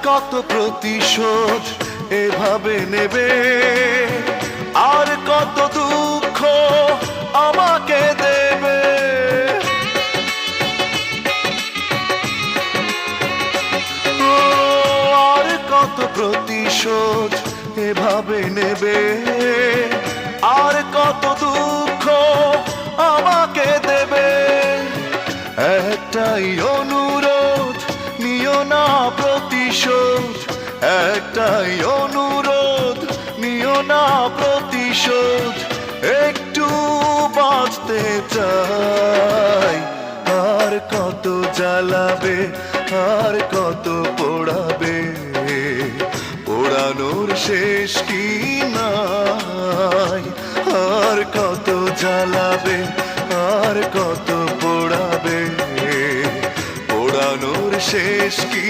কত প্রতিশোধ এভাবে নেবে, আর কত দুঃখ আমাকে দেবে। ও আর কত প্রতিশোধ এভাবে নেবে, আর কত দুঃখ আমাকে দেবে। একটাই অনুরোধ, নিও না প্রতিশোধ। একটাই অনুরোধ, নিও না প্রতিশোধ। একটু বাঁচতে চাই, আর কত জ্বালাবে, আর কত পোড়াবে, পোড়ানোর শেষ কি নাই। আর কত জ্বালাবে, আর কত পোড়াবে, পোড়ানোর শেষ কি